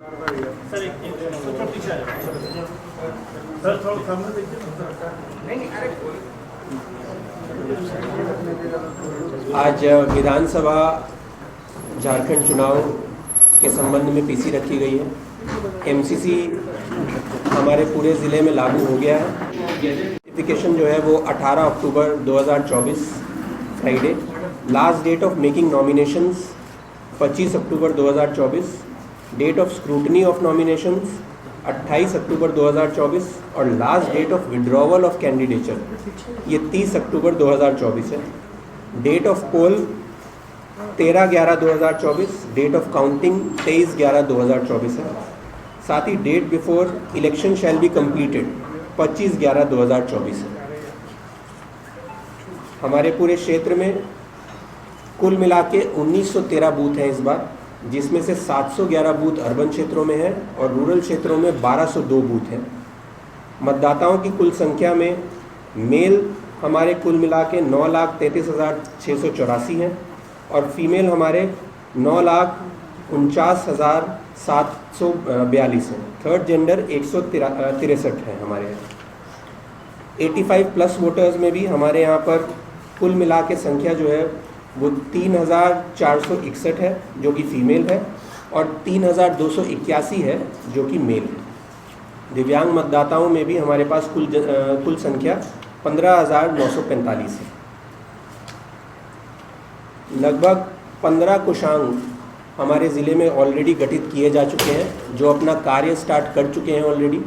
Sir एक पीछे आ जाओ सर, थोड़ा सामने देखिए। नहीं अरे आज विधानसभा झारखंड चुनाव के संबंध में पीसी रखी गई है। एमसीसी हमारे पूरे ज़िले में लागू हो गया है। नोटिफिकेशन जो है वो 18 October 2024 Friday. Last date of making nominations 25 October 2024। Date of scrutiny of nominations 28 October 2024 और last date of withdrawal of candidature ये 30 अक्टूबर 2024 है। Date of poll 13/11/2024। Date of counting 23/11/2024 है। साथ ही date before election shall be completed 25/11/2024 है। हमारे पूरे क्षेत्र में कुल मिला के 1913 बूथ हैं इस बार, जिसमें से 711 बूथ अर्बन क्षेत्रों में है और रूरल क्षेत्रों में 1202 बूथ हैं। मतदाताओं की कुल संख्या में मेल हमारे कुल मिला के 9,33,684 हैं और फीमेल हमारे 9,49,742 हैं। थर्ड जेंडर 163 है हमारे यहाँ। 85 प्लस वोटर्स में भी हमारे यहाँ पर कुल मिला के संख्या जो है वो 3,461 है जो कि फीमेल है और 3,281 है जो कि मेल है। दिव्यांग मतदाताओं में भी हमारे पास कुल संख्या 15,945 है। लगभग 15 कोषांग हमारे ज़िले में ऑलरेडी गठित किए जा चुके हैं जो अपना कार्य स्टार्ट कर चुके हैं ऑलरेडी।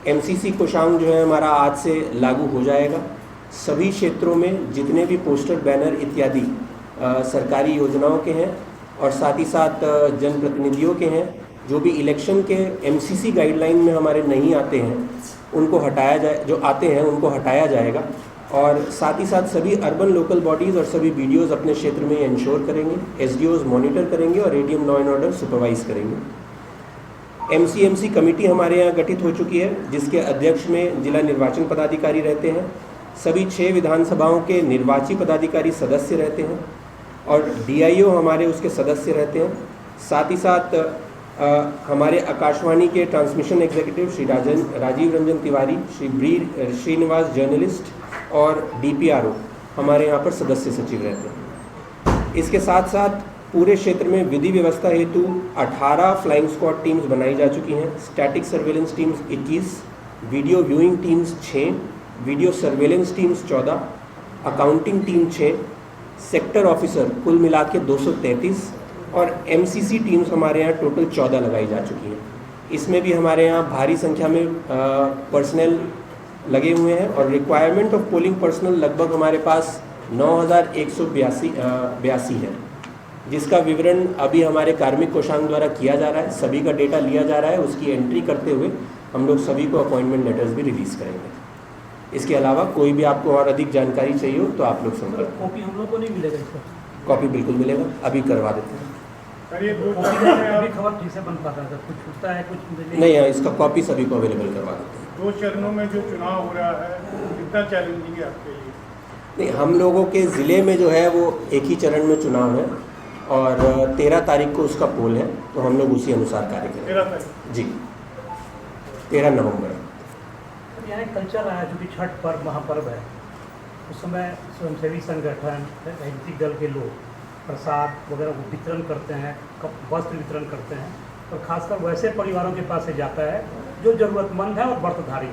एमसीसी कोषांग जो है हमारा आज से लागू हो जाएगा। सभी क्षेत्रों में जितने भी पोस्टर बैनर इत्यादि सरकारी योजनाओं के हैं और साथ ही साथ जनप्रतिनिधियों के हैं जो भी इलेक्शन के एमसीसी गाइडलाइन में हमारे नहीं आते हैं उनको हटाया जाए, जो आते हैं उनको हटाया जाएगा। और साथ ही साथ सभी अर्बन लोकल बॉडीज़ और सभी बीडीओज़ अपने क्षेत्र में इंश्योर करेंगे, एसडीओज़ मॉनिटर करेंगे और ADM law and order supervise करेंगे। एमसीएमसी कमेटी हमारे यहाँ गठित हो चुकी है जिसके अध्यक्ष में जिला निर्वाचन पदाधिकारी रहते हैं। सभी 6 विधानसभाओं के निर्वाची पदाधिकारी सदस्य रहते हैं और डीआईओ हमारे उसके सदस्य रहते हैं। साथ ही साथ हमारे आकाशवाणी के transmission executive Shri Rajeev Ranjan Tiwari, Shri Srinivas journalist और डीपीआरओ हमारे यहाँ पर सदस्य सचिव रहते हैं। इसके साथ साथ पूरे क्षेत्र में विधि व्यवस्था हेतु 18 फ्लाइंग स्क्वाड टीम्स बनाई जा चुकी हैं। Static surveillance teams 21, video viewing teams 6, video surveillance teams 14, accounting team 6, sector officer कुल मिला के 233 और एमसीसी टीम्स हमारे यहाँ टोटल 14 लगाई जा चुकी हैं। इसमें भी हमारे यहाँ भारी संख्या में पर्सनल लगे हुए हैं और रिक्वायरमेंट ऑफ पोलिंग पर्सनल लगभग हमारे पास 9,182 है, जिसका विवरण अभी हमारे कार्मिक कोषांग द्वारा किया जा रहा है। सभी का डेटा लिया जा रहा है, उसकी एंट्री करते हुए हम लोग सभी को अपॉइंटमेंट लेटर्स भी रिलीज़ करेंगे। इसके अलावा कोई भी आपको और अधिक जानकारी चाहिए हो तो आप लोग संपर्क। कॉपी हम लोग को नहीं मिलेगा इसका? कॉपी बिल्कुल मिलेगा, अभी करवा देते हैं। अभी खबर ठीक से बन पाता है, कुछ छूटता है कुछ नहीं है, इसका कॉपी सभी को अवेलेबल करवा देते हैं। 2 चरणों में जो चुनाव हो रहा है कितना चैलेंजिंग है आपके लिए? नहीं, हम लोगों के ज़िले में जो है वो एक ही चरण में चुनाव है और 13 तारीख को उसका पोल है, तो हम लोग उसी अनुसार कार्य करेंगे। 13 तारीख जी, 13 नवंबर। यहाँ एक कल्चर आया जो कि छठ पर्व महापर्व है, उस समय स्वयंसेवी संगठन राजनीतिक दल के लोग प्रसाद वगैरह को वितरण करते हैं, वस्त्र वितरण करते हैं और खासकर वैसे परिवारों के पास से जाता है जो ज़रूरतमंद है और व्रतधारी,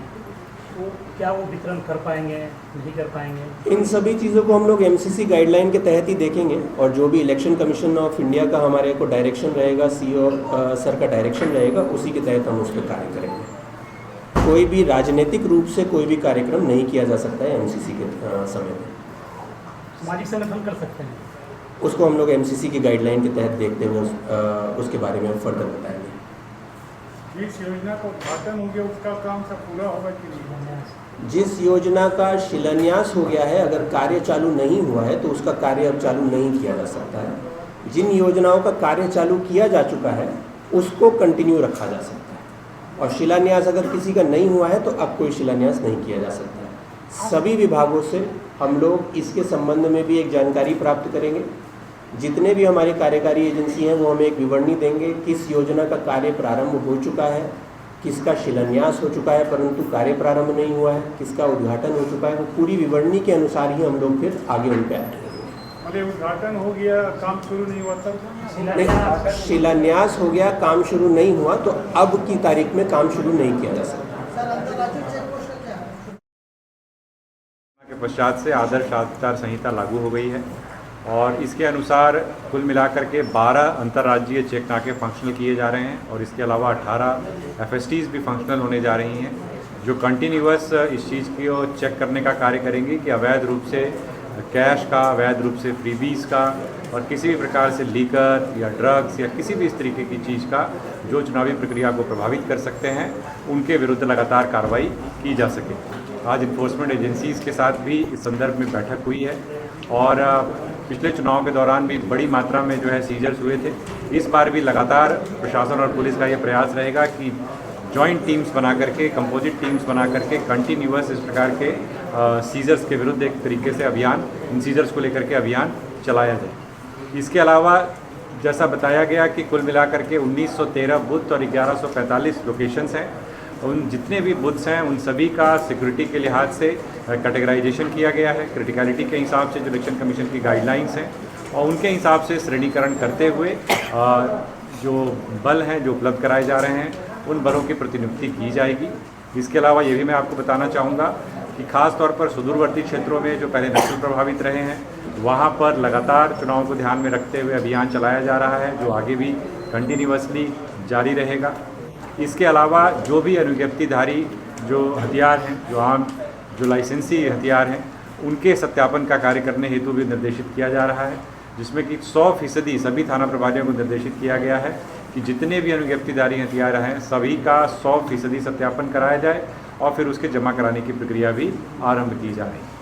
तो क्या वो वितरण कर पाएंगे नहीं कर पाएंगे? इन सभी चीज़ों को हम लोग एमसीसी गाइडलाइन के तहत ही देखेंगे और जो भी इलेक्शन कमीशन ऑफ इंडिया का हमारे को डायरेक्शन रहेगा, सीओ सर का डायरेक्शन रहेगा, उसी के तहत हम उस पर कार्य करेंगे। कोई भी राजनीतिक रूप से कोई भी कार्यक्रम नहीं किया जा सकता है एमसीसी के समय में। सामाजिक संगठन कर सकते हैं, उसको हम लोग एमसीसी की गाइडलाइन के तहत देखते हुए उसके बारे में फर्दर बताएंगे। जिस योजना का उद्घाटन हो गया उसका काम सब पूरा होगा कि नहीं? जिस योजना का शिलान्यास हो गया है, अगर कार्य चालू नहीं हुआ है तो उसका कार्य अब चालू नहीं किया जा सकता है। जिन योजनाओं का कार्य चालू किया जा चुका है उसको कंटिन्यू रखा जा सकता है और शिलान्यास अगर किसी का नहीं हुआ है तो अब कोई शिलान्यास नहीं किया जा सकता है। सभी विभागों से हम लोग इसके संबंध में भी एक जानकारी प्राप्त करेंगे जितने भी हमारी कार्यकारी एजेंसी हैं वो हमें एक विवरणी देंगे किस योजना का कार्य प्रारंभ हो चुका है, किसका शिलान्यास हो चुका है परंतु कार्य प्रारंभ नहीं हुआ है, किसका उद्घाटन हो चुका है। वो पूरी विवरणी के अनुसार ही हम लोग फिर आगे उन पर ऐड करेंगे। मतलब उद्घाटन हो गया, काम शुरू नहीं हुआ तब? नहीं, शिलान्यास हो गया, काम शुरू नहीं हुआ तो अब की तारीख में काम शुरू नहीं किया जा सकता। के पश्चात से आदर्श आचार संहिता लागू हो गई है और इसके अनुसार कुल मिलाकर के 12 अंतर्राज्यीय चेक नाके फंक्शनल किए जा रहे हैं और इसके अलावा 18 एफएसटीज भी फंक्शनल होने जा रही हैं, जो कंटिन्यूअस इस चीज़ को चेक करने का कार्य करेंगे कि अवैध रूप से कैश का, अवैध रूप से फ्रीबीज का और किसी भी प्रकार से लीकर या ड्रग्स या किसी भी इस तरीके की चीज़ का जो चुनावी प्रक्रिया को प्रभावित कर सकते हैं उनके विरुद्ध लगातार कार्रवाई की जा सके। आज इन्फोर्समेंट एजेंसीज़ के साथ भी इस संदर्भ में बैठक हुई है और पिछले चुनाव के दौरान भी बड़ी मात्रा में जो है सीजर्स हुए थे। इस बार भी लगातार प्रशासन और पुलिस का ये प्रयास रहेगा कि जॉइंट टीम्स बना करके, कंपोजिट टीम्स बना करके कंटिन्यूअस इस प्रकार के सीजर्स के विरुद्ध एक तरीके से अभियान, इन सीजर्स को लेकर के अभियान चलाया जाए। इसके अलावा जैसा बताया गया कि कुल मिलाकर के 1913 बूथ और 1145 लोकेशंस हैं। उन जितने भी बूथ्स हैं उन सभी का सिक्योरिटी के लिहाज से कैटेगराइजेशन किया गया है, क्रिटिकलिटी के हिसाब से जो इलेक्शन कमीशन की गाइडलाइंस हैं और उनके हिसाब से श्रेणीकरण करते हुए जो बल हैं जो उपलब्ध कराए जा रहे हैं उन बलों की प्रतिनियुक्ति की जाएगी। इसके अलावा ये भी मैं आपको बताना चाहूँगा कि खास तौर पर सुदूरवर्ती क्षेत्रों में जो पहले नक्सल प्रभावित रहे हैं वहाँ पर लगातार चुनाव को ध्यान में रखते हुए अभियान चलाया जा रहा है, जो आगे भी कंटिन्यूअसली जारी रहेगा। इसके अलावा जो भी अनुज्ञप्तिधारी जो हथियार हैं, जो लाइसेंसी हथियार हैं, उनके सत्यापन का कार्य करने हेतु भी निर्देशित किया जा रहा है, जिसमें कि 100% सभी थाना प्रभारियों को निर्देशित किया गया है कि जितने भी अनुज्ञप्तिधारी हथियार हैं सभी का 100% सत्यापन कराया जाए और फिर उसके जमा कराने की प्रक्रिया भी आरंभ की जा रही है।